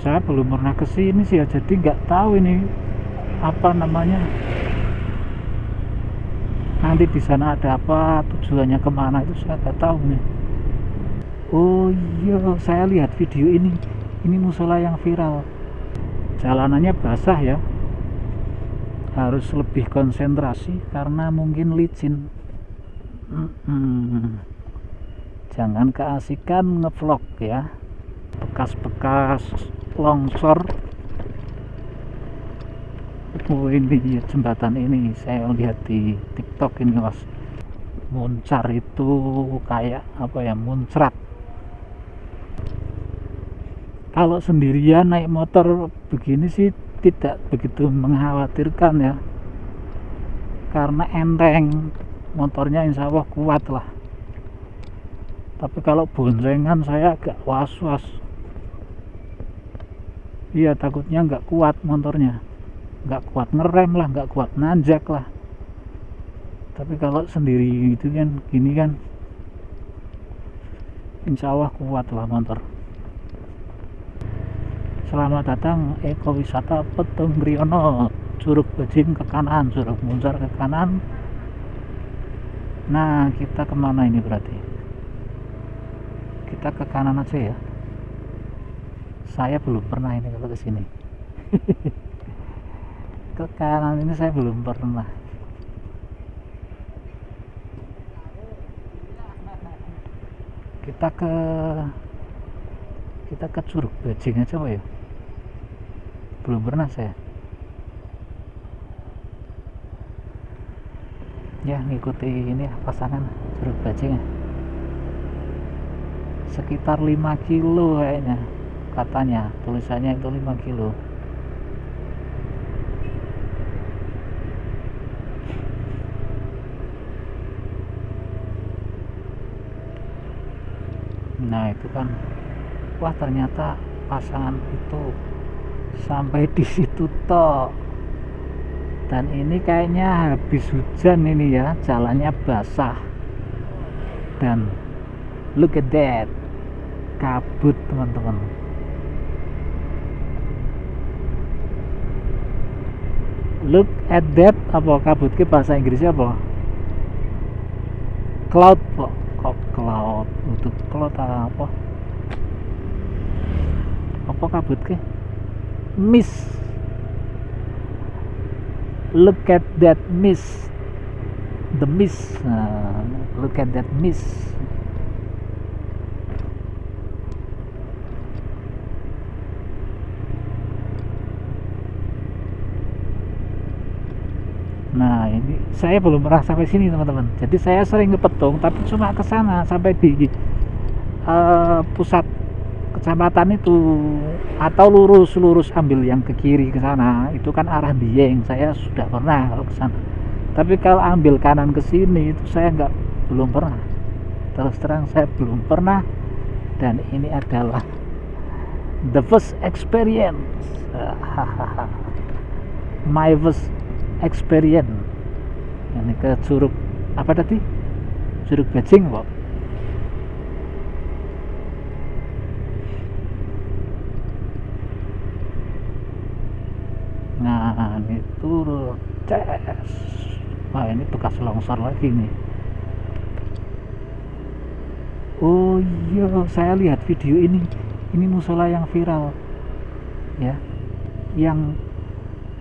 saya belum pernah ke sini sih ya, jadi nggak tahu ini apa namanya, nanti di sana ada apa, tujuannya kemana itu saya nggak tahu nih. Oh iya, saya lihat video ini musola yang viral. Jalanannya basah ya, harus lebih konsentrasi karena mungkin licin. Jangan keasikan ngevlog ya, bekas-bekas longsor. Oh ini jembatan ini saya lihat di TikTok ini mas, muncar itu kayak apa ya, muncrat. Kalau sendirian naik motor begini sih tidak begitu mengkhawatirkan ya, karena enteng, motornya insya Allah kuat lah. Tapi kalau boncengan saya agak was-was. Iya, takutnya nggak kuat motornya, nggak kuat ngerem lah, nggak kuat nanjak lah. Tapi kalau sendiri itu kan gini kan, insya Allah kuat lah motor. Selamat datang ekowisata Petung Riono, Curug Bajing ke kanan, Curug Muncar ke kanan. Nah kita kemana ini berarti? Kita ke kanan aja ya. Saya belum pernah ini kalau ke sini. Ke kanan ini saya belum pernah. Kita ke Curug Bajing aja Pak ya. Belum pernah saya. Ya ngikuti ini pasangan Curug Bajing ya. Sekitar 5 kilo kayaknya, katanya tulisannya itu 5 kilo. Nah itu kan, wah ternyata pasangan itu sampai di situ toh. Dan ini kayaknya habis hujan ini ya, jalannya basah. Dan look at that, kabut teman-teman. Look at that, apa kabut ke bahasa Inggrisnya apa? Cloud kok, cloud untuk cloud apa? Apa kabut ke? Mist. Look at that mist, the mist. Look at that mist. Nah ini saya belum pernah sampai sini teman-teman. Jadi saya sering ke Petung, tapi cuma ke sana sampai di pusat kecamatan itu, atau lurus ambil yang ke kiri ke sana, itu kan arah Dieng. Saya sudah pernah kalau ke sana. Tapi kalau ambil kanan ke sini itu saya belum pernah. Terus terang saya belum pernah, dan ini adalah the first experience. My first experience. Ini ke Curug apa tadi? Curug Bajing kok. Nah ini turun tes. Wah ini bekas longsor lagi nih. Oh iya, saya lihat video ini musola yang viral ya, yang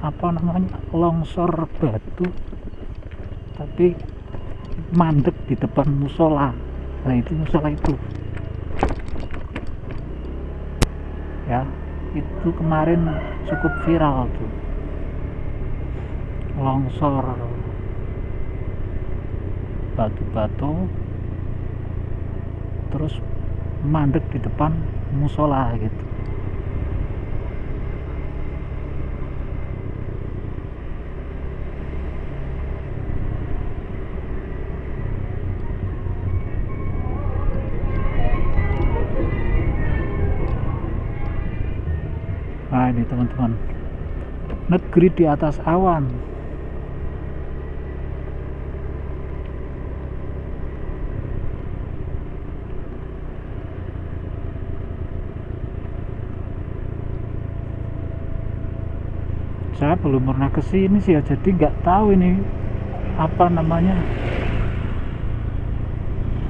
apa namanya, longsor batu tapi mandek di depan musola. Nah itu musola itu ya, itu kemarin cukup viral tuh, longsor batu-batu terus mandek di depan musola gitu. Nah ini teman-teman, negeri di atas awan. Saya belum pernah ke sini sih ya, jadi nggak tahu ini apa namanya.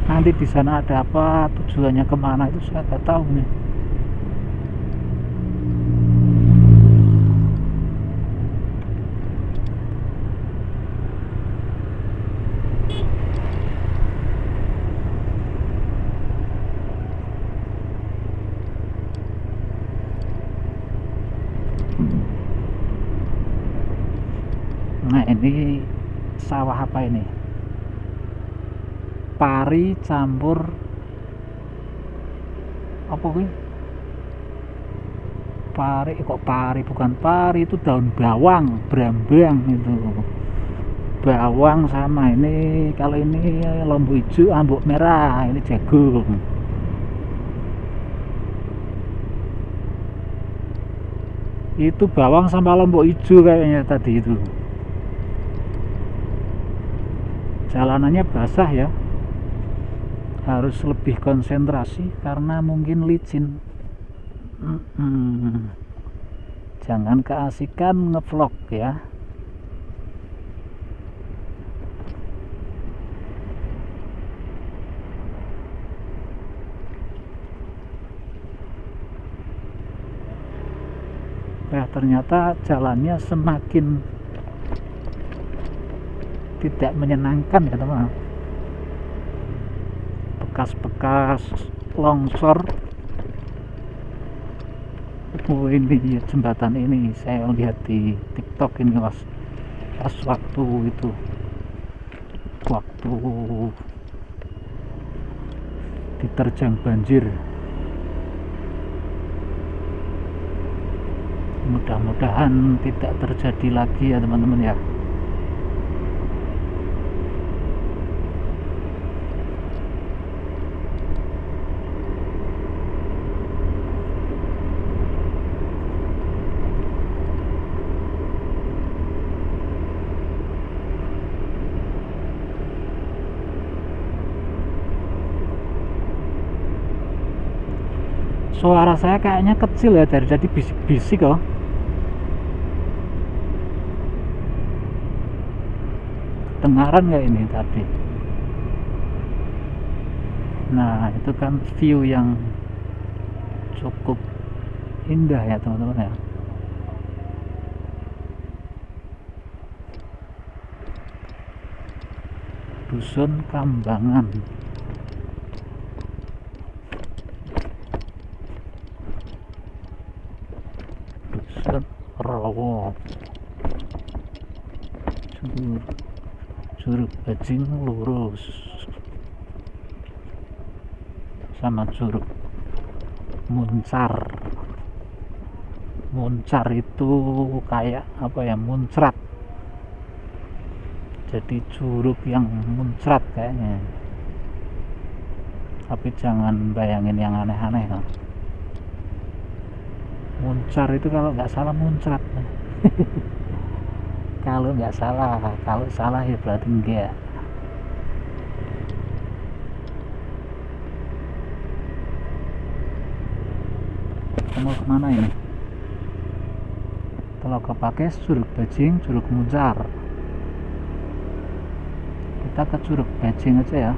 Nanti di sana ada apa, tujuannya kemana itu saya nggak tahu nih. Nah ini sawah apa ini? Pari campur apa ini? Pari kok pari, bukan pari, itu daun bawang, brambang itu. Bawang sama ini, kalau ini lombok hijau, ambuk merah, ini jagung. Itu bawang sama lombok hijau kayaknya tadi itu. Jalanannya basah ya, harus lebih konsentrasi karena mungkin licin. Jangan keasikan ngevlog ya. Nah ternyata jalannya semakin tidak menyenangkan ya teman. Bekas-bekas longsor. Oh ini jembatan ini saya lihat di TikTok ini pas waktu itu, waktu diterjang banjir. Mudah-mudahan tidak terjadi lagi ya teman-teman ya. Suara saya kayaknya kecil ya, jadi bisik-bisik kok. Kedengaran nggak ini tadi? Nah itu kan view yang cukup indah ya teman-teman ya. Dusun Kambangan. Dusun Rowo. Curug Bajing lurus sama Curug Muncar. Muncar itu kayak apa ya, muncrat, jadi curug yang muncrat kayaknya, tapi jangan bayangin yang aneh-aneh kan. Muncar itu kalau nggak salah muncrat. Kalau nggak salah, kalau salah ya berarti enggak. Kita mau kemana ini? Telaga Pakis, Curug Bajing, Curug Muncar. Kita ke Curug Bajing aja ya.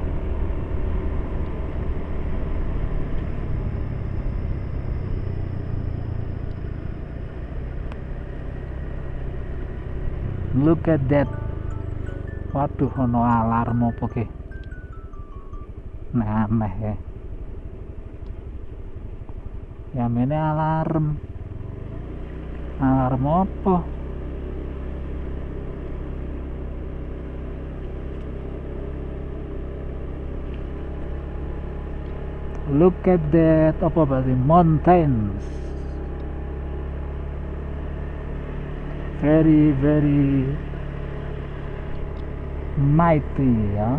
Look at that. Waduh, ono alarm apa ke? Nah, aneh ya. Ya ini alarm. Alarm apa? Look at that. Apa berarti? Mountains. Very very mighty ya.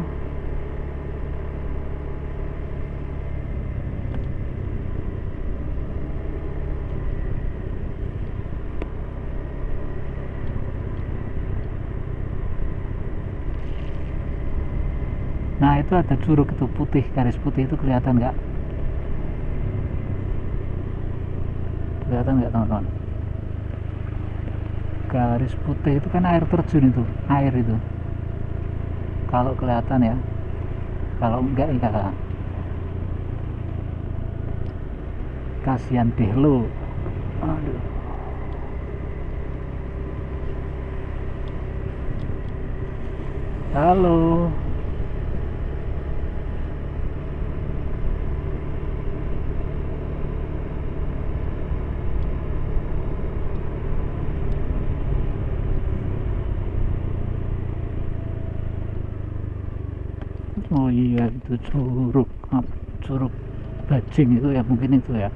Nah itu ada curug itu putih, garis putih itu kelihatan nggak? Kelihatan nggak teman-teman? garis putih itu kan air terjun, itu air itu kalau kelihatan ya, kalau enggak ya kasihan deh lo. Aduh. Halo. Oh iya, itu curug curug bajing itu ya, mungkin itu ya.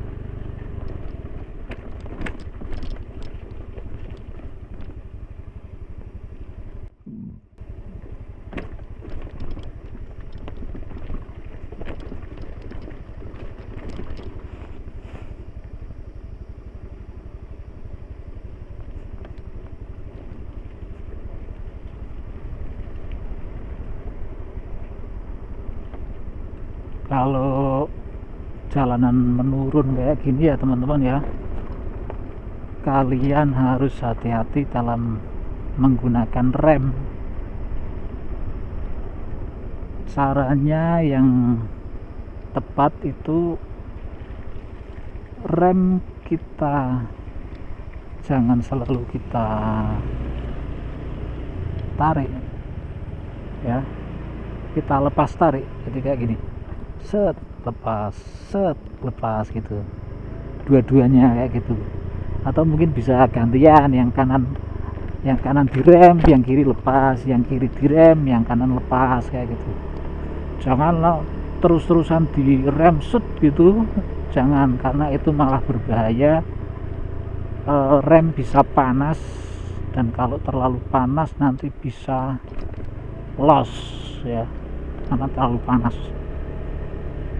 Kalau jalanan menurun kayak gini ya teman-teman ya, kalian harus hati-hati dalam menggunakan rem. Caranya yang tepat itu rem kita jangan selalu kita tarik ya, kita lepas tarik. Jadi kayak gini, set lepas gitu, dua-duanya kayak gitu. Atau mungkin bisa gantian, yang kanan direm, yang kiri lepas, yang kiri direm, yang kanan lepas, kayak gitu. Janganlah terus-terusan direm set gitu, jangan, karena itu malah berbahaya. Rem bisa panas, dan kalau terlalu panas nanti bisa loss ya, karena terlalu panas.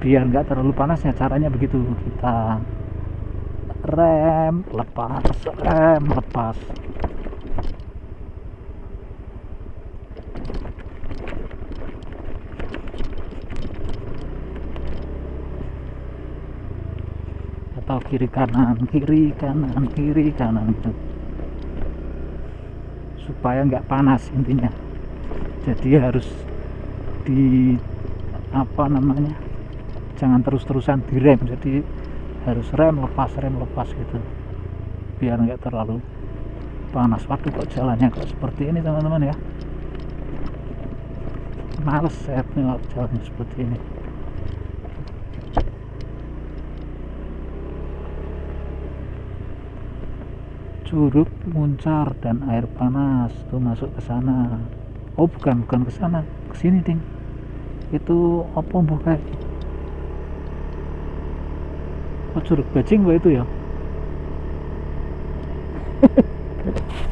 Biar nggak terlalu panasnya, caranya begitu, kita rem lepas atau kiri kanan gitu, supaya nggak panas intinya. Jadi harus di jangan terus-terusan direm, jadi harus rem lepas gitu, biar nggak terlalu panas. Waduh, kok jalannya kok seperti ini teman-teman ya, males saya nih jalannya seperti ini. Curug Muncar dan air panas tuh masuk ke sana. Oh bukan ke sana, ke sini ting. Itu apa bukan? Oh, curug bajing itu ya.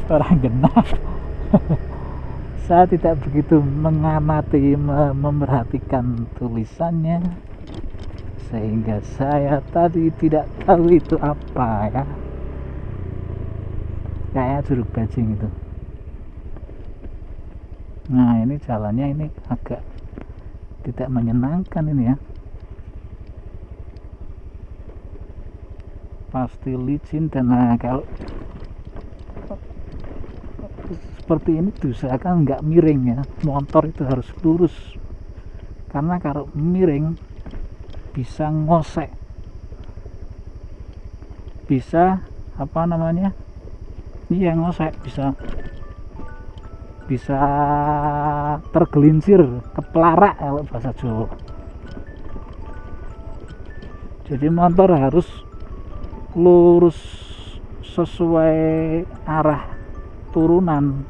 Orang genah. Saya tidak begitu mengamati, memerhatikan tulisannya, sehingga saya tadi tidak tahu itu apa ya. Kayak curug bajing itu. Nah ini jalannya ini agak tidak menyenangkan ini ya, pasti licin. Dan kalau seperti ini diusahakan nggak miring ya, motor itu harus lurus, karena kalau miring bisa ngosek, bisa ngosek, bisa tergelincir, kepelarak kalau bahasa Jawa. Jadi motor harus lurus sesuai arah turunan.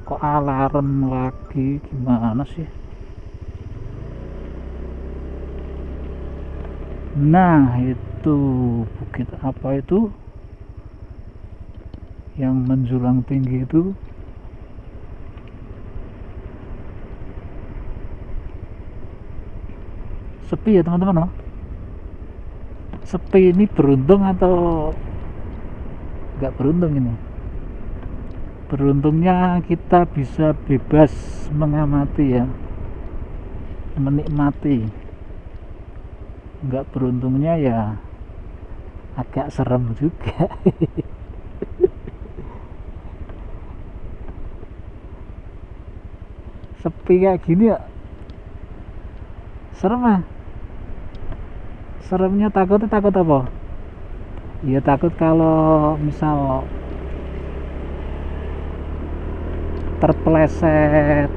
Kok alarm lagi, gimana sih? Nah itu bukit apa itu yang menjulang tinggi itu? Sepi ya teman-teman. Sepi ini beruntung atau nggak beruntung ini? Beruntungnya kita bisa bebas mengamati ya, menikmati. Nggak beruntungnya ya agak serem juga. sepi kayak gini ya serem ah. Seremnya takut apa? Ya takut kalau misal terpeleset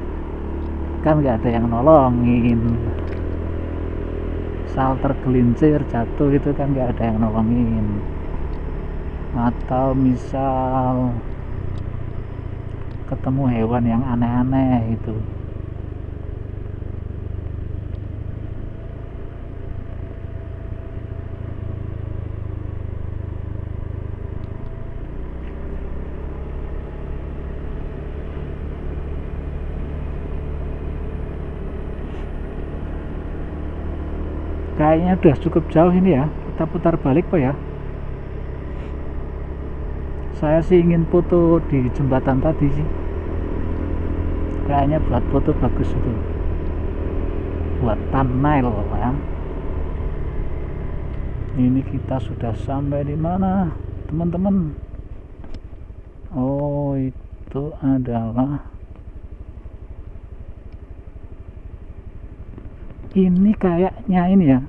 kan nggak ada yang nolongin, misal tergelincir jatuh itu kan nggak ada yang nolongin, atau misal ketemu hewan yang aneh-aneh itu. Kayaknya udah cukup jauh ini ya, kita putar balik Pak ya. Saya sih ingin foto di jembatan tadi sih, kayaknya buat foto bagus itu, buat thumbnail ya. Ini kita sudah sampai di mana teman-teman? Oh, itu adalah ini kayaknya ini ya,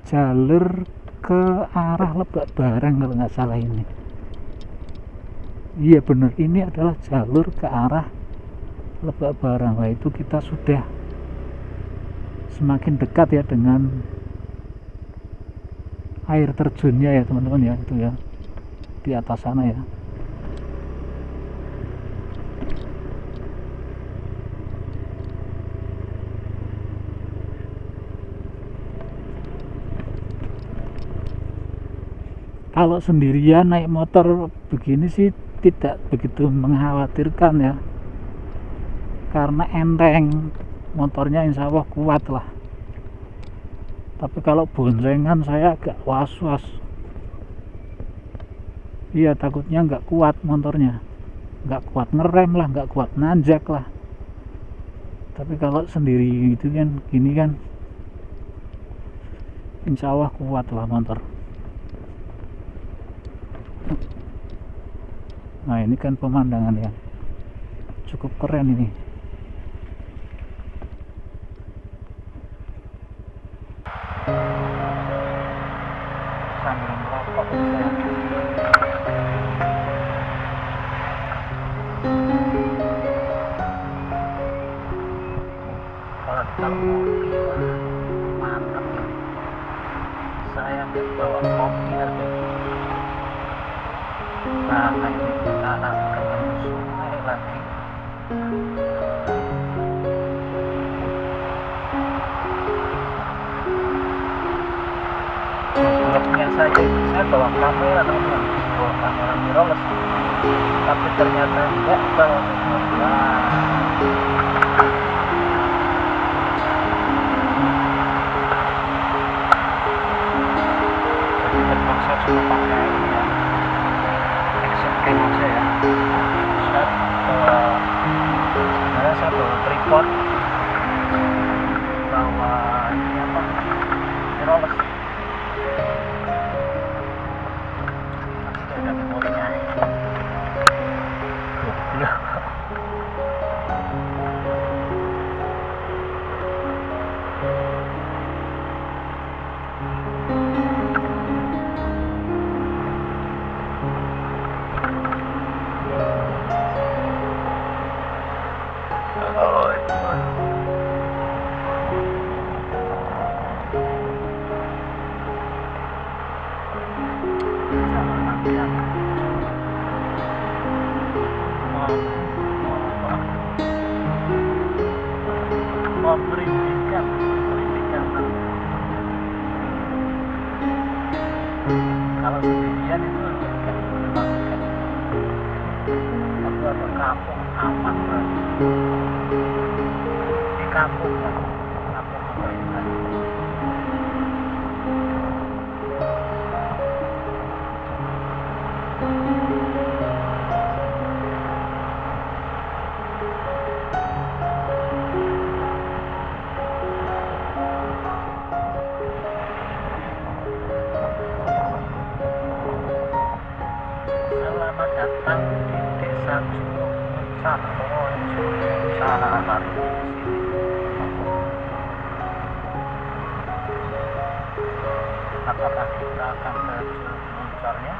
jalur ke arah Lebak Barang kalau nggak salah ini. Iya bener, ini adalah jalur ke arah Lebak Barang. Wah, itu kita sudah semakin dekat ya dengan air terjunnya ya teman-teman ya, itu ya di atas sana ya. Kalau sendirian naik motor begini sih tidak begitu mengkhawatirkan ya, karena enteng, motornya insya Allah kuat lah. Tapi kalau boncengan saya agak was-was. Iya, takutnya nggak kuat motornya, nggak kuat ngerem lah, nggak kuat nanjak lah. Tapi kalau sendiri itu kan gini kan insya Allah kuat lah motor. Nah ini kan pemandangan ya cukup keren ini. Sambil merokok saya. Kalau mantap ini. Saya nggak bawa kopi aja. Nah ini kita akan ketemu sungai lagi. Sebelumnya saya bawa kamera teman-teman, bawa kamera mirrorless, tapi ternyata enggak bawa kamera. Jadi terpaksa cuma pakai ini ya, action cam aja ya. Saya bawa tripod, bawa ini apa, mirrorless. Ada memorinya. Pendidikan kalau sendirian itu kan menakutkan, tapi ada kampung aman banget di kampung kan, kampung apa itu kan. Selamat datang di Desa Curug Nusa. lari di sini. Apakah kita akan ke muncarnya?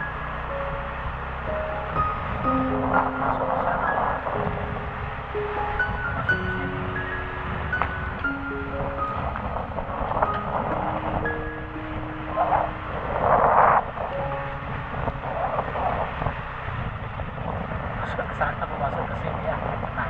Masuk ke sana. Masuk ke sini. Masuk ke sana atau masuk ke sini ya? Nah.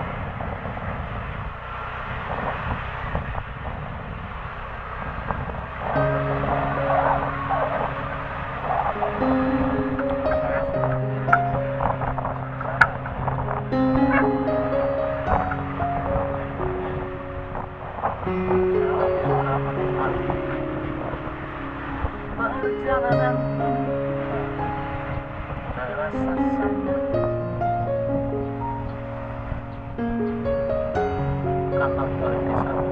Perjalanan terasa sangat kapal berhenti satu.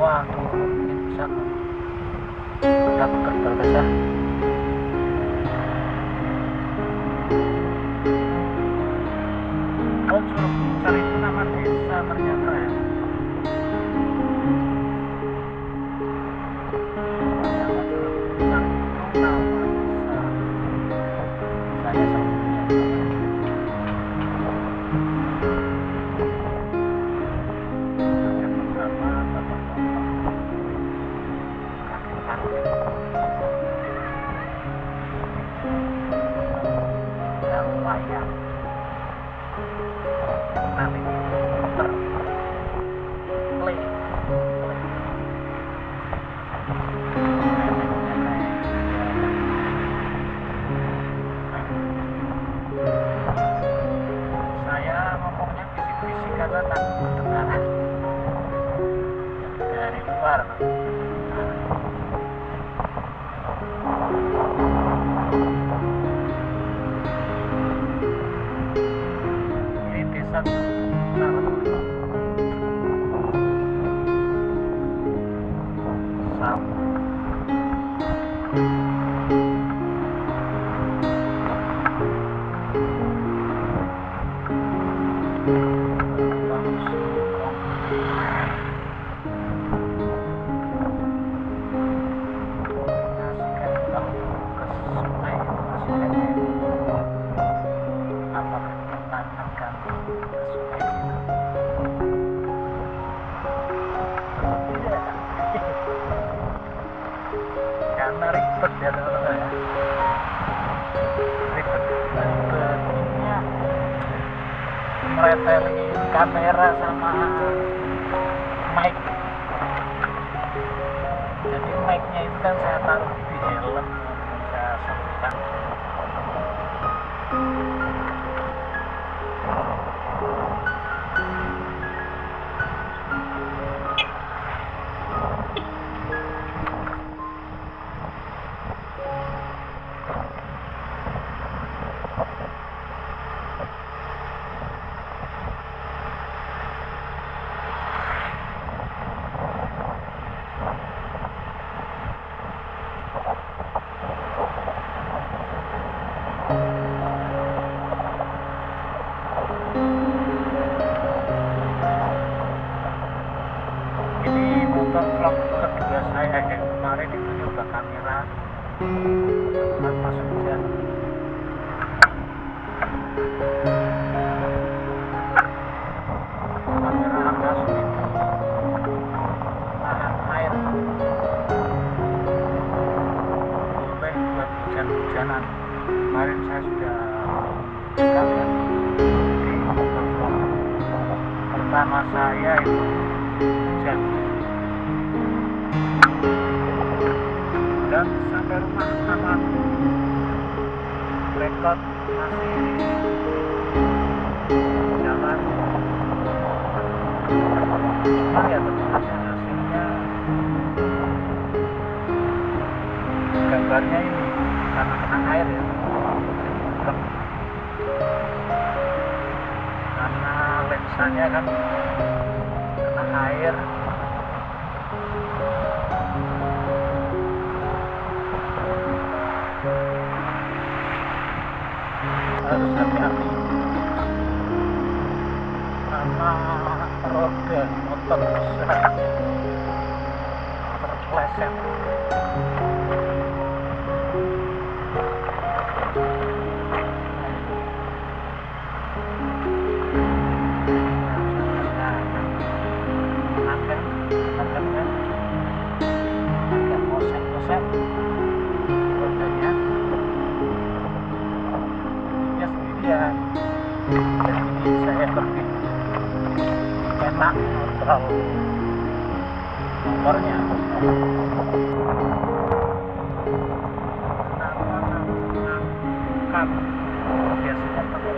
Waduh, ini bisa dapat besar. Oh, suruh cari nama desa ternyata ya. Saya ngomongnya bisik-bisik karena takut kedengaran dari luar. Ini desa karena ribet ya teman-teman ya, ribetnya meretelin kamera sama mic. Jadi mic-nya itu kan saya taruh di helm, saya selipkan. Ini motor vlog kedua saya, kayak kemarin itu nyoba kamera pas hujan. Kamera atas itu tahan air, boleh buat hujan-hujanan. Kemarin saya sudah lihat di motor vlog pertama saya itu hujan. Dan sampai rumah aman, rekod masih jalan. Cuma ya tentu saja hasilnya, gambarnya ini karena kena air ya, karena lensanya kan kena air. Harus hati-hati. roda motor besar terpleset. Ya, jadi saya lebih enak kontrol motornya. Kan biasanya pakai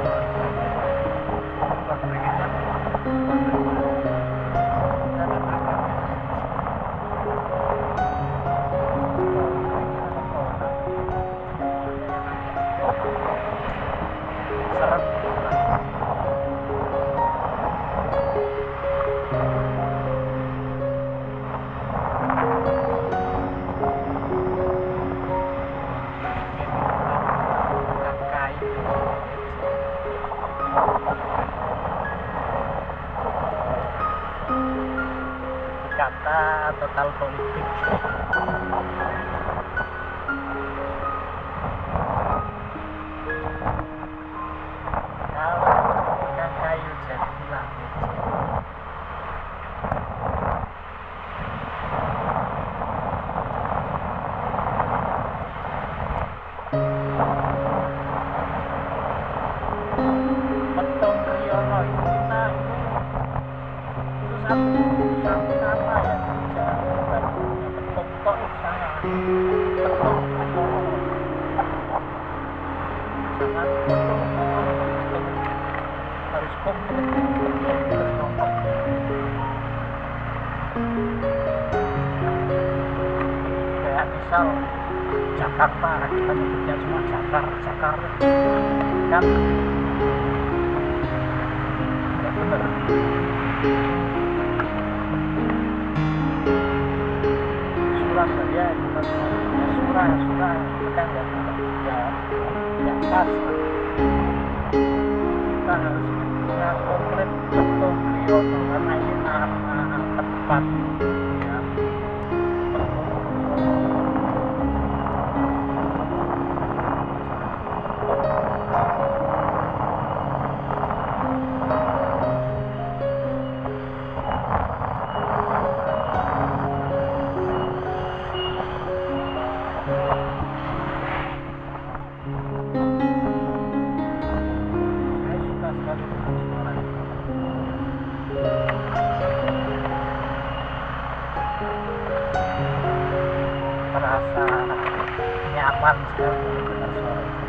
kata total politik. Kalau bukan kayu jadi langit. Petong Riono itu nah itu satu nama ya, petong kok sana petong sangat harus komplit kayak misal Jakarta, kita nyebutnya cuma Jakarta kan nggak bener. Surabaya kita semua surah itu kan nggak pas. Kita harus punya komplit Petong Riono karena ini nama tempat ya. Merasa nyaman sekali mendengar suara itu.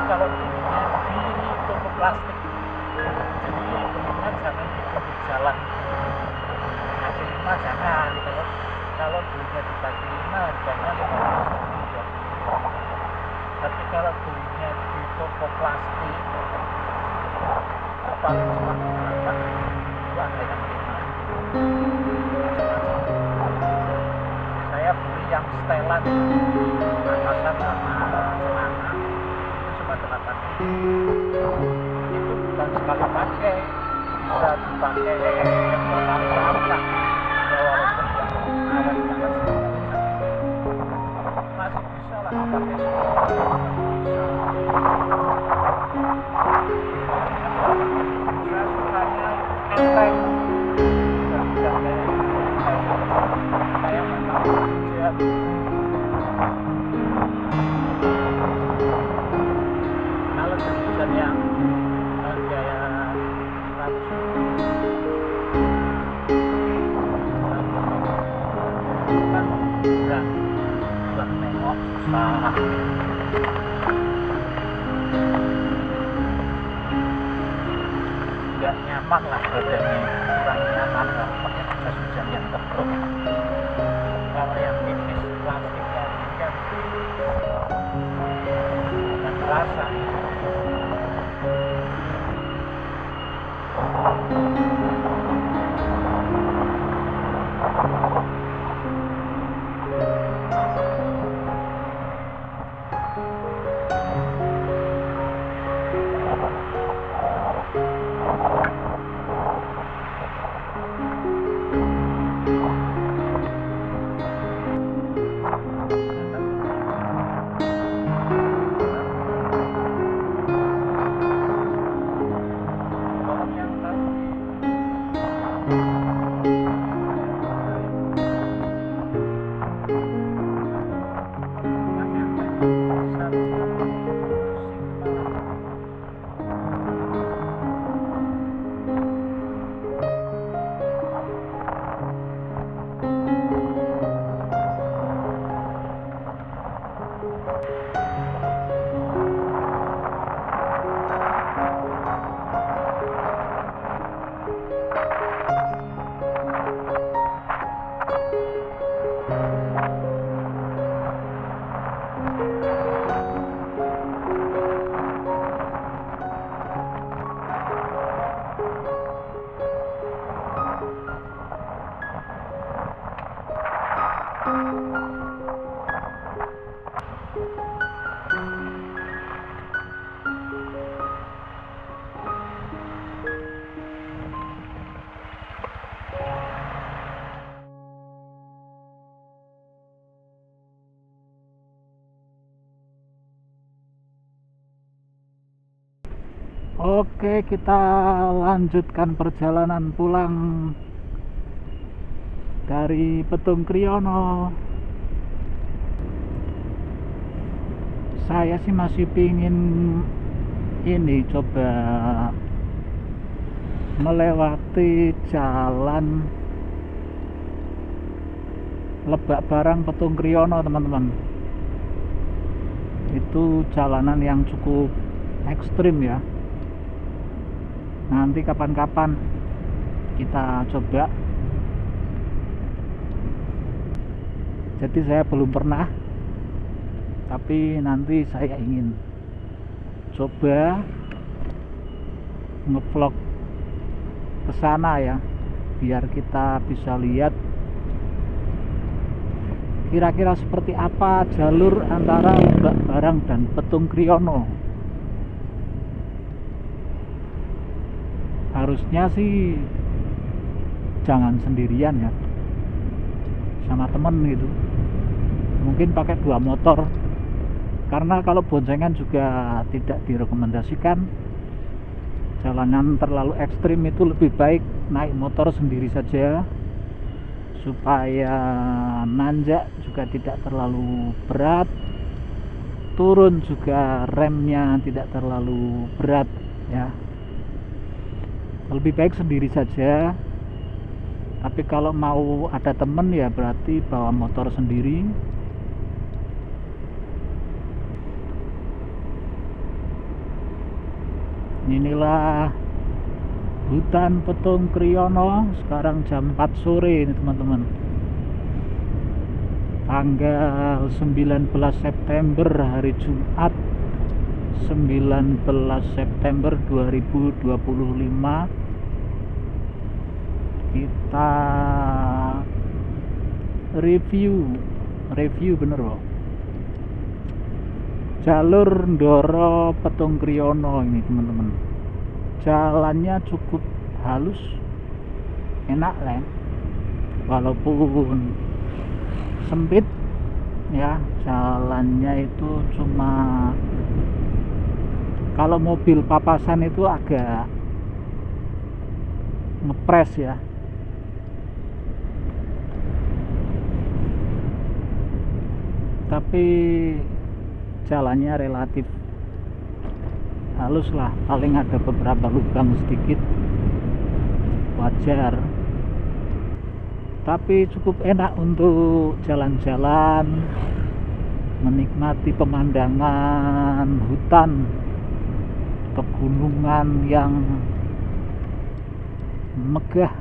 Kalau dulunya di toko plastik, jadi teman-teman jangan di pinggir jalan kaki lima, jangan. Kalau belinya di kaki lima harganya 15.000, tapi kalau belinya di toko plastik paling cuma 8, itu ada yang 5. Saya beli yang setelan atasan sama celana itu cuma 8. Itu bukan sekali pakai, bisa dipakai berkali-kali lah ya, walaupun yang awet banget pakai sepeda saya sukanya enteng, nggak kayak menang hujan. Kalau hujan yang kayak 100 kan nggak nengok susah. Nggak nyaman lah badannya, kurang nyaman lah pakai jas hujan yang tebal. Kalau yang tipis plastiknya ini kan nggak terasa. Oke, kita lanjutkan perjalanan pulang dari Petung Kriono. Saya sih masih pingin ini coba melewati jalan Lebak Barang Petung Kriono, teman-teman. Itu jalanan yang cukup ekstrim ya. Nanti kapan-kapan kita coba. Jadi saya belum pernah, tapi nanti saya ingin coba ngevlog ke sana ya, biar kita bisa lihat kira-kira seperti apa jalur antara Lebak Barang dan Petung Kriono. Harusnya sih jangan sendirian ya, sama temen gitu, mungkin pakai 2 motor, karena kalau boncengan juga tidak direkomendasikan. Jalanan terlalu ekstrim itu lebih baik naik motor sendiri saja, supaya nanjak juga tidak terlalu berat, turun juga remnya tidak terlalu berat ya. Lebih baik sendiri saja. Tapi kalau mau ada temen ya berarti bawa motor sendiri. Inilah hutan Petung Kriono. Sekarang jam 4 sore ini teman-teman, tanggal 19 September, hari Jumat 19 September 2025. Kita review bener loh jalur Ndoro Petung Kriono ini teman-teman. Jalannya cukup halus, enak lah, walaupun sempit ya, jalannya itu cuma kalau mobil papasan itu agak ngepres ya, tapi jalannya relatif halus lah, paling ada beberapa lubang sedikit, wajar. Tapi cukup enak untuk jalan-jalan, menikmati pemandangan hutan, pegunungan yang megah.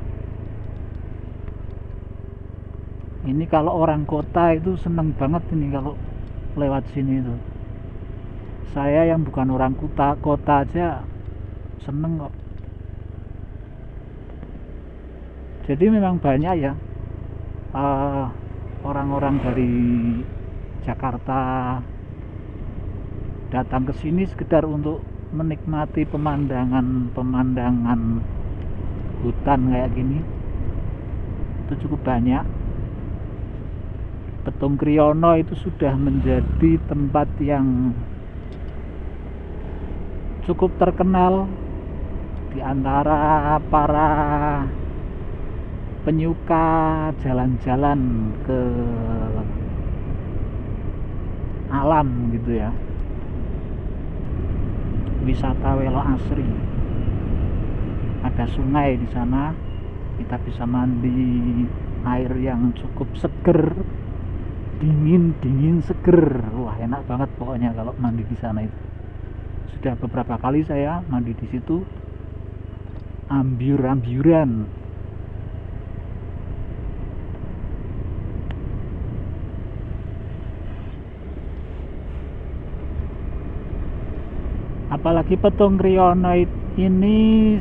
Ini kalau orang kota itu seneng banget ini kalau lewat sini itu. Saya yang bukan orang kota aja seneng kok. Jadi memang banyak ya orang-orang dari Jakarta datang ke sini sekedar untuk menikmati pemandangan hutan kayak gini. Itu cukup banyak. Petung Kriono itu sudah menjadi tempat yang cukup terkenal di antara para penyuka jalan-jalan ke alam gitu ya, wisata Welo Asri. Ada sungai di sana, kita bisa mandi air yang cukup seger, dingin seger. Wah, enak banget pokoknya kalau mandi di sana itu. Sudah beberapa kali saya mandi di situ, ambyur-ambyuran. Apalagi Petung Kriono ini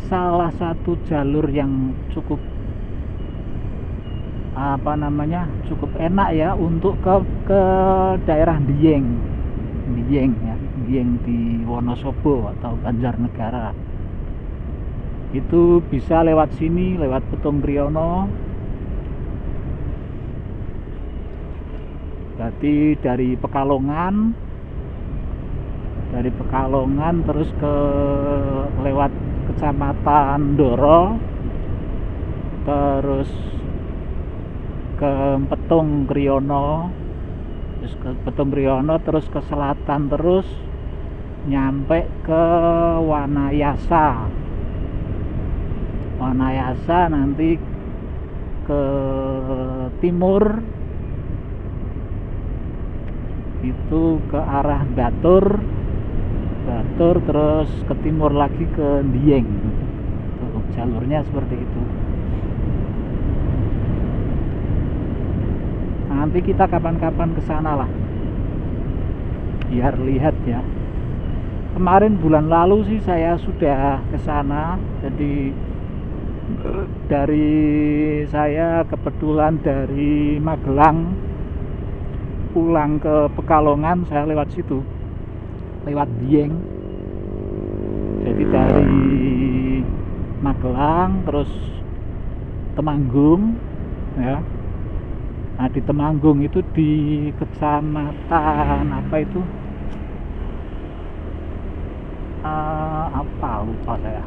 salah satu jalur yang cukup cukup enak ya untuk ke daerah Dieng ya, Dieng di Wonosobo atau Banjarnegara. Itu bisa lewat sini, lewat Petung Kriono. Berarti dari Pekalongan terus lewat Kecamatan Ndoro, terus ke Petung Kriono, terus ke selatan, terus nyampe ke Wanayasa, nanti ke timur itu ke arah Batur, terus ke timur lagi ke Dieng. Tuh, jalurnya seperti itu. Nanti kita kapan-kapan ke sana lah, biar lihat ya. Kemarin bulan lalu sih saya sudah ke sana. Jadi saya kebetulan dari Magelang pulang ke Pekalongan, saya lewat situ, lewat Dieng. Jadi dari Magelang terus Temanggung ya. Nah, di Temanggung itu di kecamatan apa itu, lupa saya.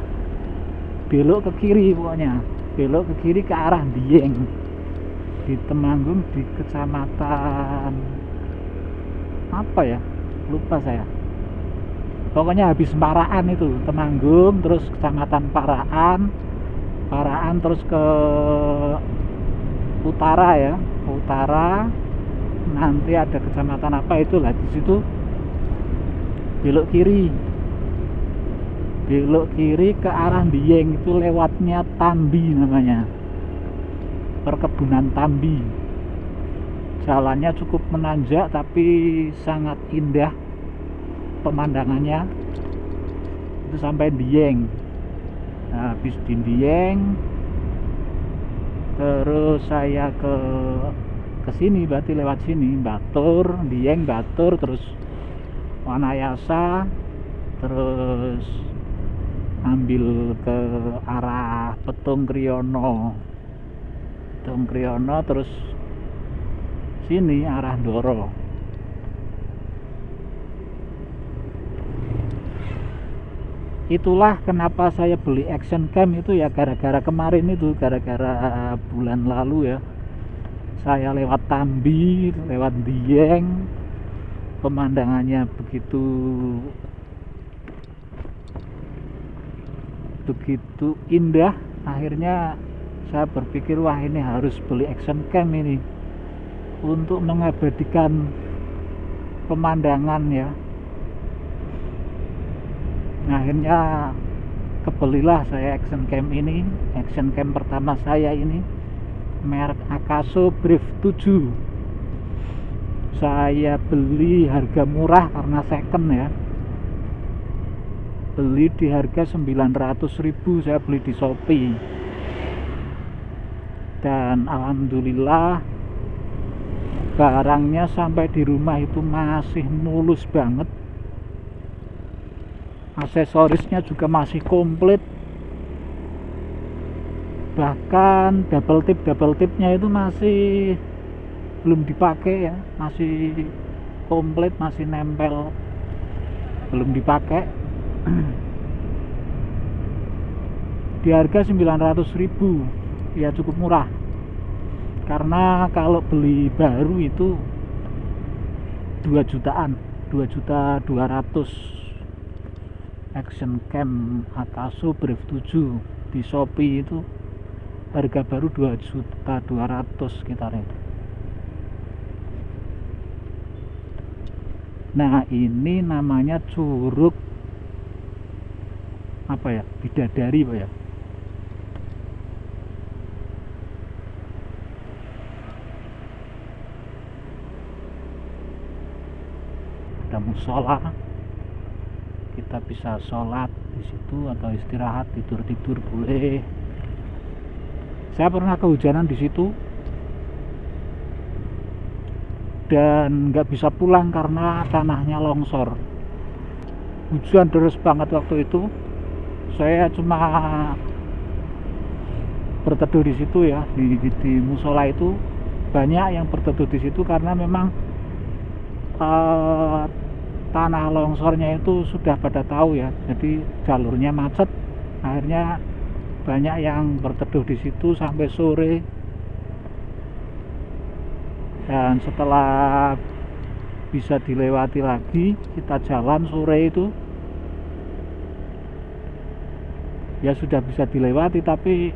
Belok ke kiri pokoknya, belok ke kiri ke arah Dieng. Di Temanggung di kecamatan apa ya, lupa saya. Pokoknya habis Paraan itu Temanggung, terus kecamatan Paraan terus ke utara ya, nanti ada kecamatan apa itulah, di situ belok kiri ke arah Dieng. Itu lewatnya Tambi namanya, perkebunan Tambi. Jalannya cukup menanjak tapi sangat indah pemandangannya. Itu sampai Dieng. Nah, habis di Dieng terus saya ke sini, berarti lewat sini Dieng, Batur, terus Wanayasa, terus ambil ke arah Petung Kriono, terus sini arah Ndoro. itulah kenapa saya beli action cam itu ya, gara-gara kemarin itu, gara-gara bulan lalu ya, saya lewat Tambi, lewat Dieng, pemandangannya begitu indah. Akhirnya saya berpikir, wah ini harus beli action cam ini untuk mengabadikan pemandangan ya. Nah, akhirnya kebelilah saya action cam ini. Action cam pertama saya ini merek Akaso Brief 7. Saya beli harga murah karena second ya, beli di harga 900.000. saya beli di Shopee, dan alhamdulillah barangnya sampai di rumah itu masih mulus banget, aksesorisnya juga masih komplit, bahkan double tipnya itu masih belum dipakai ya, masih komplit, masih nempel, belum dipakai. Di harga 900.000 ya, cukup murah, karena kalau beli baru itu 2 jutaan, 2.200.000 action cam Akaso Brief 7 di Shopee itu harga baru 2.200.000 sekitar itu. Nah, ini namanya curug apa ya, bidadari Pak ya. Ada musola, kita bisa sholat di situ atau istirahat, tidur boleh. Saya pernah kehujanan di situ dan nggak bisa pulang karena tanahnya longsor. Hujan deras banget waktu itu. Saya cuma berteduh di situ ya, di musola itu. Banyak yang berteduh di situ karena memang tanah longsornya itu sudah pada tahu ya, jadi jalurnya macet. Akhirnya banyak yang berteduh di situ sampai sore. Dan setelah bisa dilewati lagi, kita jalan sore itu ya sudah bisa dilewati, tapi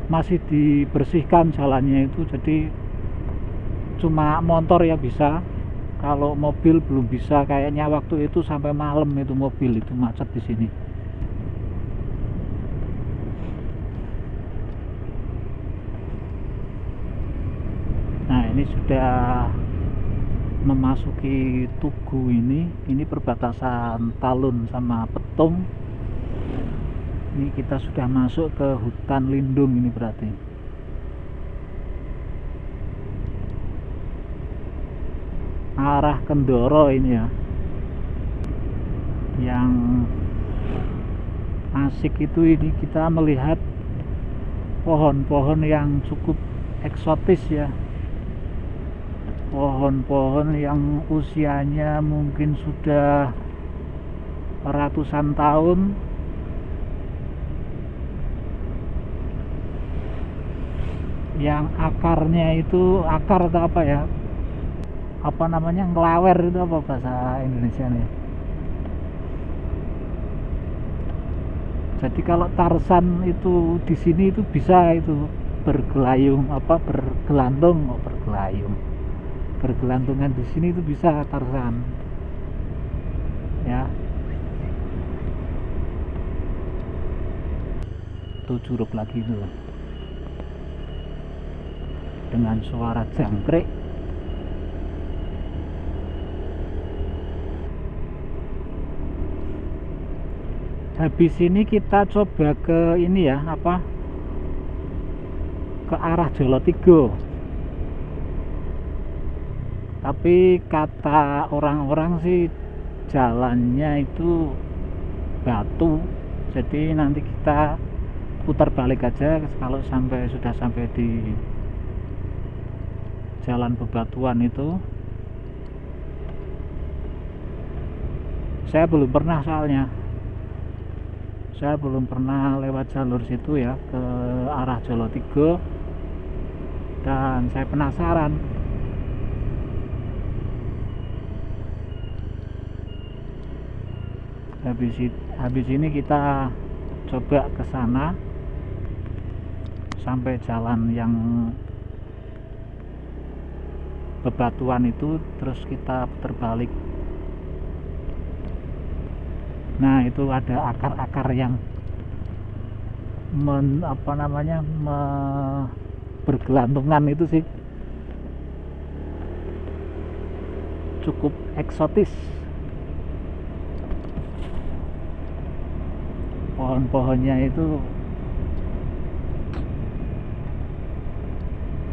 masih dibersihkan jalannya itu, jadi cuma motor ya bisa, kalau mobil belum bisa. Kayaknya waktu itu sampai malam itu mobil itu macet di sini. Nah, ini sudah memasuki Tugu ini perbatasan Talun sama Petung. Ini kita sudah masuk ke hutan lindung ini berarti. Arah Kendoro ini ya. Yang asik itu ini kita melihat pohon-pohon yang cukup eksotis ya. Pohon-pohon yang usianya mungkin sudah ratusan tahun, yang akarnya itu, akar atau apa ya, apa namanya, ngelawer itu apa bahasa Indonesia nih. Jadi kalau Tarzan itu di sini itu bisa itu bergelantungan di sini itu bisa Tarzan ya. Tuh curug lagi itu dengan suara jangkrik. Habis ini kita coba ke ini ya, apa, ke arah Jolotigo. Tapi kata orang-orang sih jalannya itu batu, jadi nanti kita putar balik aja kalau sudah sampai di jalan bebatuan itu. Saya belum pernah soalnya. Saya belum pernah lewat jalur situ ya, ke arah Jolotigo, dan saya penasaran. Habis ini kita coba ke sana sampai jalan yang bebatuan itu, terus kita putar balik. Nah, itu ada akar-akar yang bergelantungan itu sih, cukup eksotis. Pohon-pohonnya itu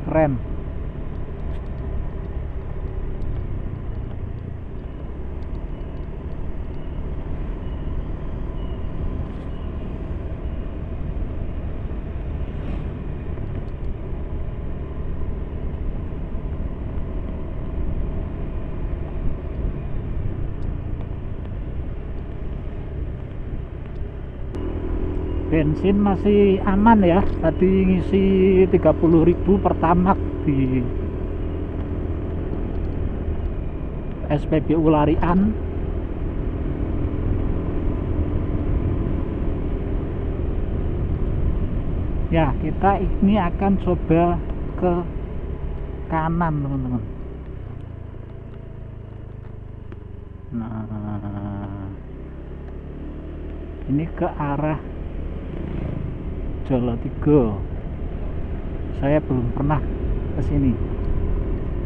keren. Bensin masih aman ya, tadi ngisi 30.000 pertamax di SPBU Larian. Ya, kita ini akan coba ke kanan teman-teman. Nah, ini ke arah Jolotigo. Saya belum pernah ke sini.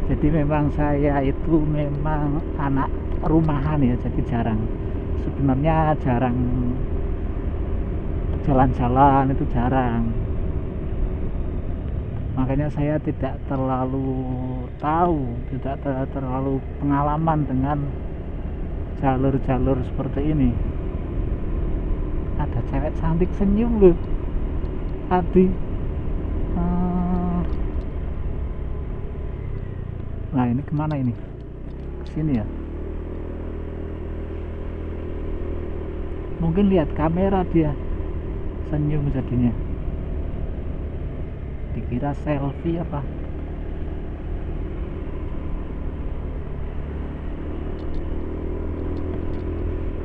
Jadi memang saya itu memang anak rumahan ya, jadi sebenarnya jarang jalan-jalan, itu jarang. Makanya saya tidak terlalu pengalaman dengan jalur-jalur seperti ini. Ada cewek cantik senyum loh tadi. Nah, ini kemana ini? Kesini ya? Mungkin lihat kamera dia senyum jadinya. Dikira selfie apa?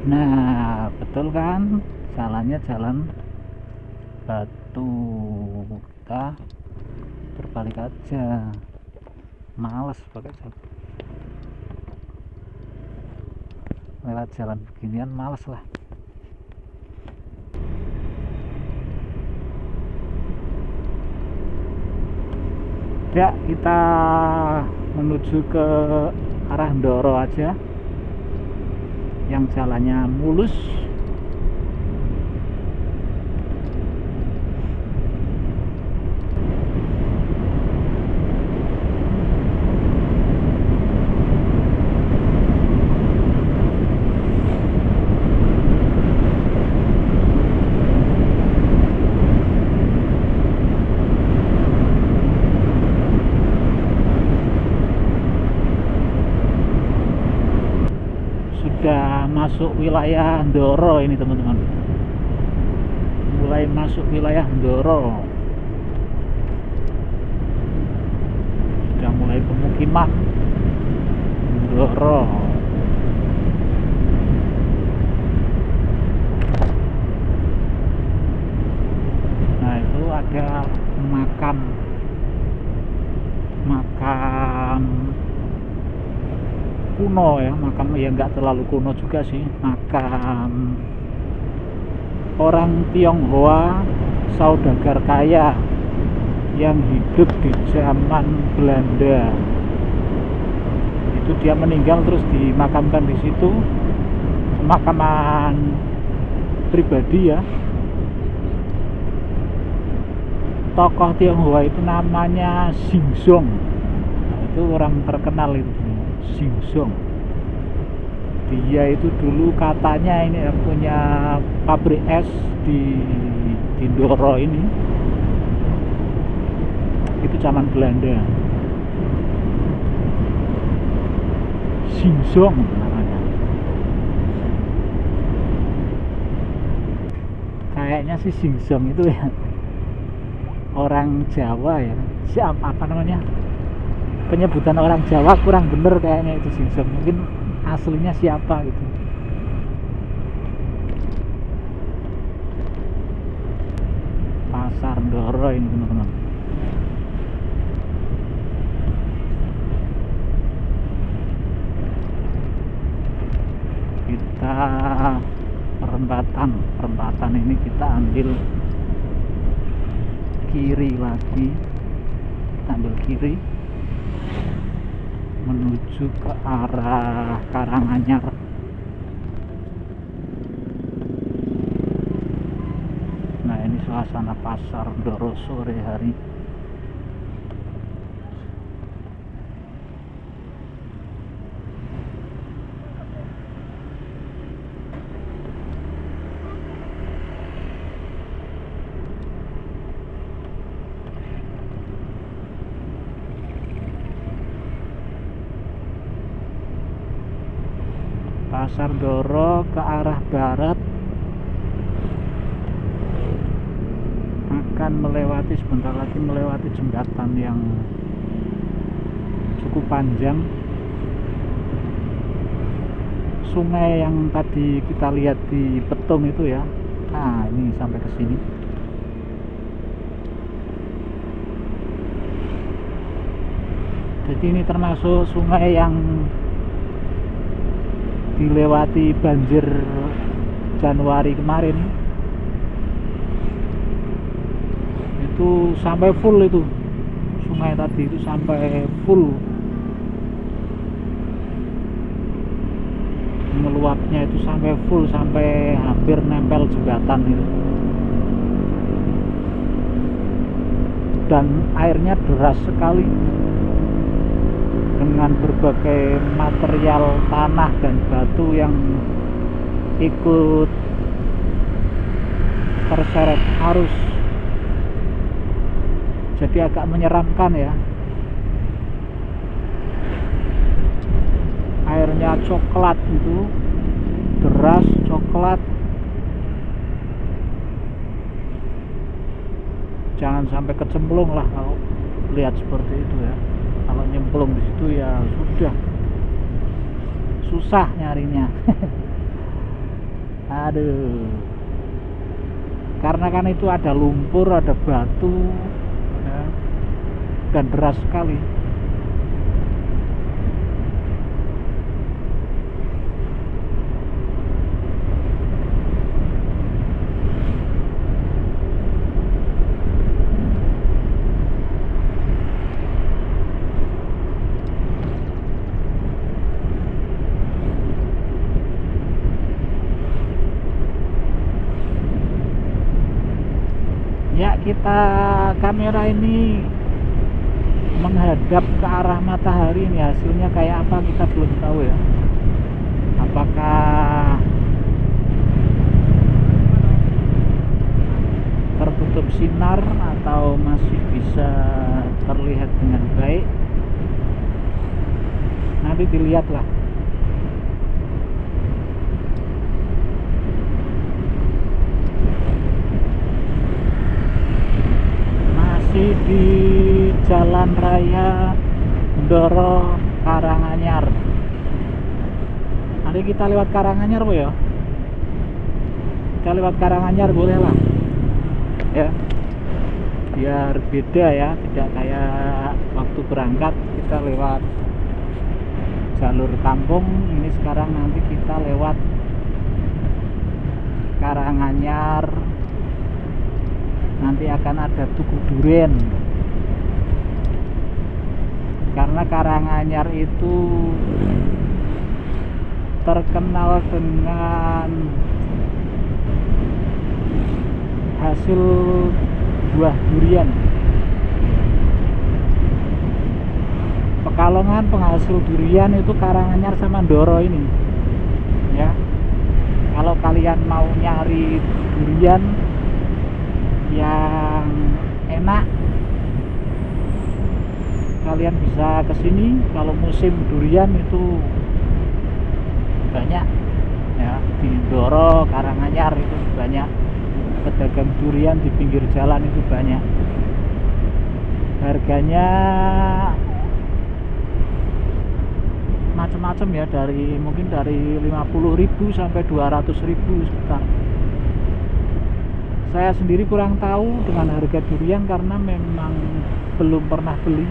Nah, betul kan? Jalannya jalan batu. Kita berbalik aja. Males pakai lewat jalan beginian, males lah. Ya, kita menuju ke arah Ndoro aja, yang jalannya mulus. Sudah masuk wilayah Ndoro ini teman-teman, mulai masuk wilayah Ndoro, sudah mulai pemukiman Ndoro. Nah, itu ada makam kuno ya, makam ya nggak terlalu kuno juga sih, makam orang Tionghoa, saudagar kaya yang hidup di zaman Belanda. Itu dia meninggal terus dimakamkan di situ, pemakaman pribadi ya. Tokoh Tionghoa itu namanya Xingzong. Nah, itu orang terkenal itu, Xingzong. Dia itu dulu katanya ini punya pabrik es di Ndoro ini. Itu zaman Belanda. Xingzong namanya. kayaknya si singzong itu ya orang Jawa ya, siapa apa namanya, penyebutan orang Jawa kurang bener kayaknya itu singzong, mungkin aslinya siapa gitu. Pasar Ndoro ini teman-teman. Kita perempatan ini kita ambil kiri lagi, kita ambil kiri menuju ke arah Karanganyar. Nah, ini suasana pasar Ndoro sore hari. Pasar Ndoro ke arah barat akan melewati, sebentar lagi melewati jembatan yang cukup panjang. Sungai yang tadi kita lihat di Petung itu ya, nah ini sampai ke sini. Jadi ini termasuk sungai yang dilewati banjir Januari kemarin, itu sampai full, itu sungai tadi itu sampai full, meluapnya itu sampai full, sampai hampir nempel jembatan itu, dan airnya deras sekali dengan berbagai material tanah dan batu yang ikut terseret arus. Jadi agak menyeramkan ya. Airnya coklat itu, deras coklat. Jangan sampai kecemplung lah kalau lihat seperti itu ya. Kalau nyemplung di situ ya sudah susah nyarinya. Aduh, karena kan itu ada lumpur, ada batu ya, dan deras sekali. Ya, kita kamera ini menghadap ke arah matahari, ini hasilnya kayak apa kita belum tahu ya. Apakah tertutup sinar atau masih bisa terlihat dengan baik, nanti dilihatlah. Di jalan raya Ndoro Karanganyar. Nanti kita lewat Karanganyar Bu ya. Kita lewat Karanganyar boleh lah ya, biar beda ya, tidak kayak waktu berangkat kita lewat jalur kampung. Ini sekarang nanti kita lewat Karanganyar, nanti akan ada Tugu Duren. Karena Karanganyar itu terkenal dengan hasil buah durian. Pekalongan penghasil durian itu Karanganyar sama Ndoro ini ya. Kalau kalian mau nyari durian yang enak, kalian bisa ke sini. Kalau musim durian itu banyak ya, di Ndoro Karanganyar itu banyak. pedagang durian di pinggir jalan itu banyak. Harganya macam-macam ya, mungkin dari 50.000 sampai 200.000 sekitar. Saya sendiri kurang tahu dengan harga durian karena memang belum pernah beli.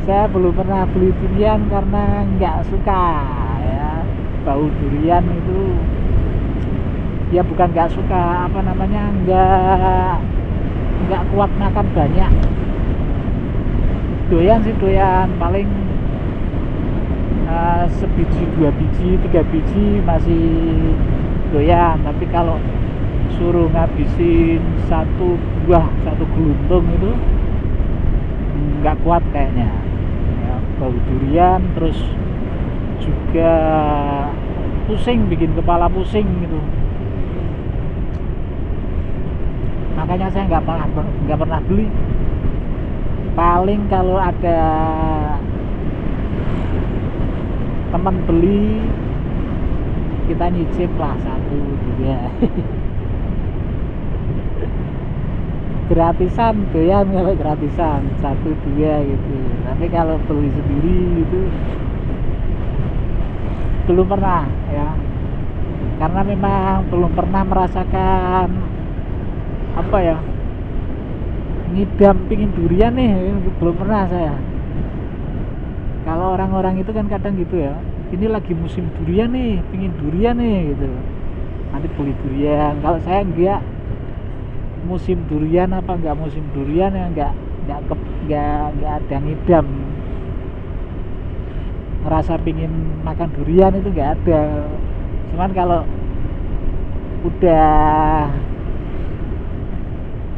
Saya belum pernah beli durian karena nggak suka ya, bau durian itu ya, bukan nggak suka, apa namanya, nggak kuat makan banyak. Doyan sih, doyan paling sebiji, 2 biji, 3 biji masih doyan, tapi kalau suruh ngabisin satu buah, satu geluntung itu nggak kuat kayaknya ya, bau durian. Terus juga pusing, bikin kepala pusing gitu, makanya saya nggak pernah beli. Paling kalau ada teman beli, kita nyicip lah 1, 2. Gratisan doyan kalau gratisan 1, 2 gitu. Tapi kalau beli sendiri itu belum pernah ya, karena memang belum pernah merasakan apa ya, ngidam pingin durian nih, belum pernah saya. Kalau orang-orang itu kan kadang gitu ya, ini lagi musim durian nih, pingin durian nih gitu, nanti beli durian. Kalau saya enggak, musim durian apa enggak musim durian ya, enggak ada ngidam, ngerasa pingin makan durian itu enggak ada. Cuman kalau udah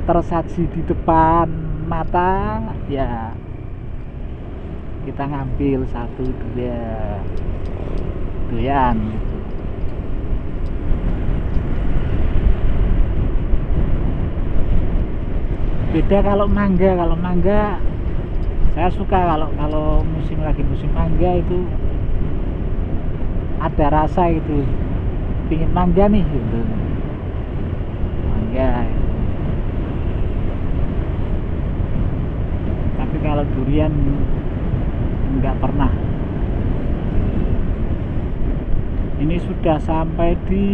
tersaji di depan mata ya, kita ngambil 1, 2 doyan gitu. Beda kalau mangga saya suka. Kalau lagi musim mangga itu ada rasa itu, pingin mangga nih gitu, mangga. Tapi kalau durian nggak pernah. Ini sudah sampai di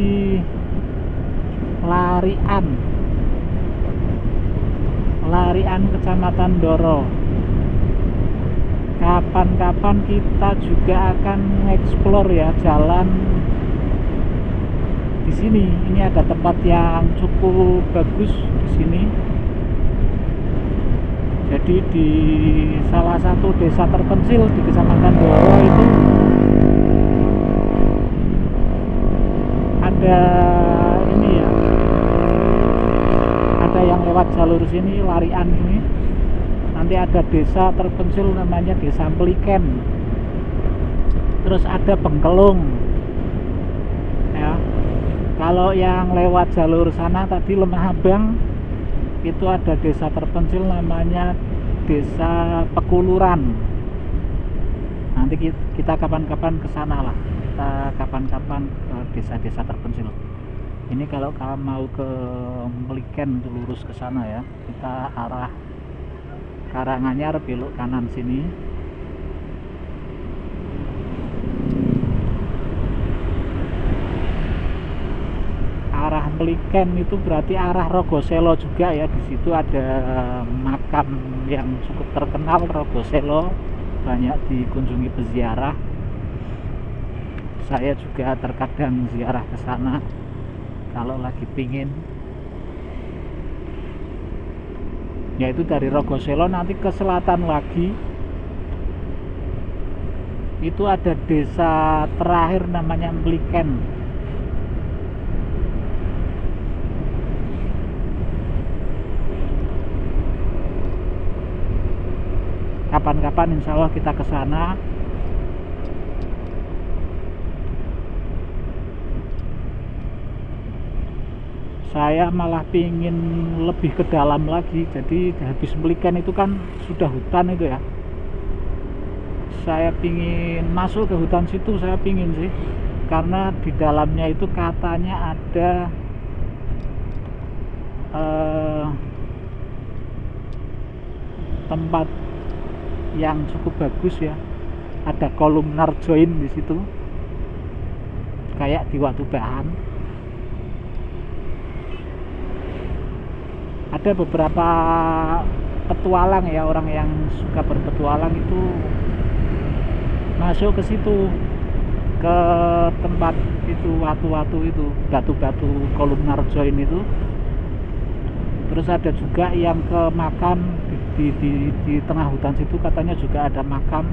Larian Kecamatan Doro. Kapan-kapan kita juga akan mengeksplor ya jalan di sini. Ini ada tempat yang cukup bagus di sini. Jadi di salah satu desa terpencil di Kecamatan Doro itu ada ini ya, ada yang lewat jalur sini, larian ini. Nanti ada desa terpencil namanya Desa Meliken. Terus ada Bengkelung ya. Kalau yang lewat jalur sana tadi Lemah Abang, itu ada desa terpencil namanya Desa Pekuluran. Nanti kita kapan-kapan ke sana lah. Kita kapan-kapan ke desa-desa terpencil. Ini kalau kamu mau ke Meliken itu lurus ke sana ya. Kita arah Karanganyar, belok kanan sini. Arah Meliken itu berarti arah Rogoselo juga ya. Di situ ada makam yang cukup terkenal, Rogoselo, banyak dikunjungi peziarah. Saya juga terkadang ziarah ke sana kalau lagi pingin. Yaitu dari Rogoselo nanti ke selatan lagi itu ada desa terakhir namanya Meliken. Kapan-kapan insya Allah kita ke sana. Saya malah pingin lebih ke dalam lagi. Jadi habis Meliken itu kan sudah hutan itu ya. Saya pingin masuk ke hutan situ, saya pingin sih karena di dalamnya itu katanya ada tempat yang cukup bagus ya, ada columnar join di situ kayak di Watu Bahan. Ada beberapa petualang ya, orang yang suka berpetualang itu masuk ke situ, ke tempat itu, watu-watu itu, batu-batu columnar join itu. Terus ada juga yang ke makam di tengah hutan situ, katanya juga ada makam.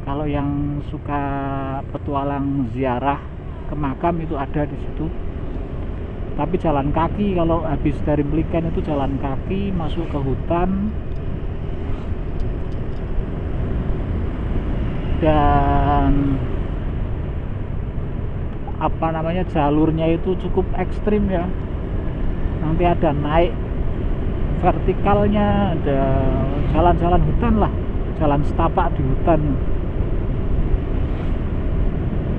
Kalau yang suka petualang ziarah ke makam itu ada di situ. Tapi jalan kaki, kalau habis dari Meliken itu jalan kaki masuk ke hutan. Dan apa namanya, jalurnya itu cukup ekstrim ya. Nanti ada naik vertikalnya, ada jalan-jalan hutan lah, jalan setapak di hutan.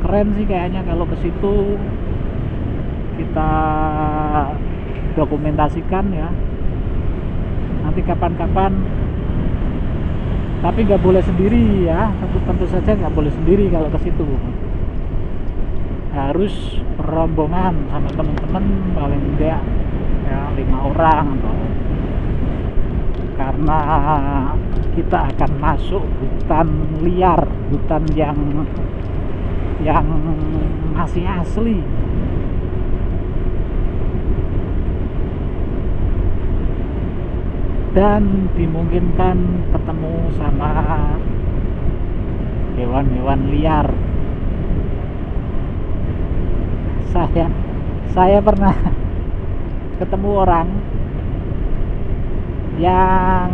Keren sih kayaknya kalau ke situ kita dokumentasikan ya. Nanti kapan-kapan, tapi nggak boleh sendiri ya, tentu saja nggak boleh sendiri kalau ke situ, harus rombongan sama teman-teman, paling enggak ya 5 orang atau, karena kita akan masuk hutan liar, hutan yang masih asli. Dan dimungkinkan ketemu sama hewan-hewan liar. Saya pernah ketemu orang yang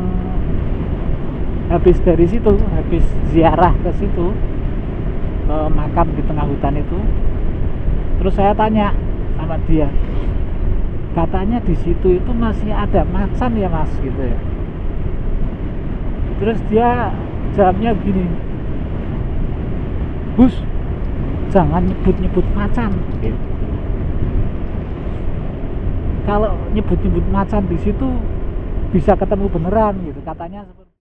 habis dari situ, habis ziarah ke situ, ke makam di tengah hutan itu. Terus saya tanya sama dia, katanya di situ itu masih ada macan ya mas, gitu ya. Terus dia jawabnya gini, Bus, jangan nyebut-nyebut macan gitu. Kalau nyebut-nyebut macan di situ bisa ketemu beneran gitu, katanya seperti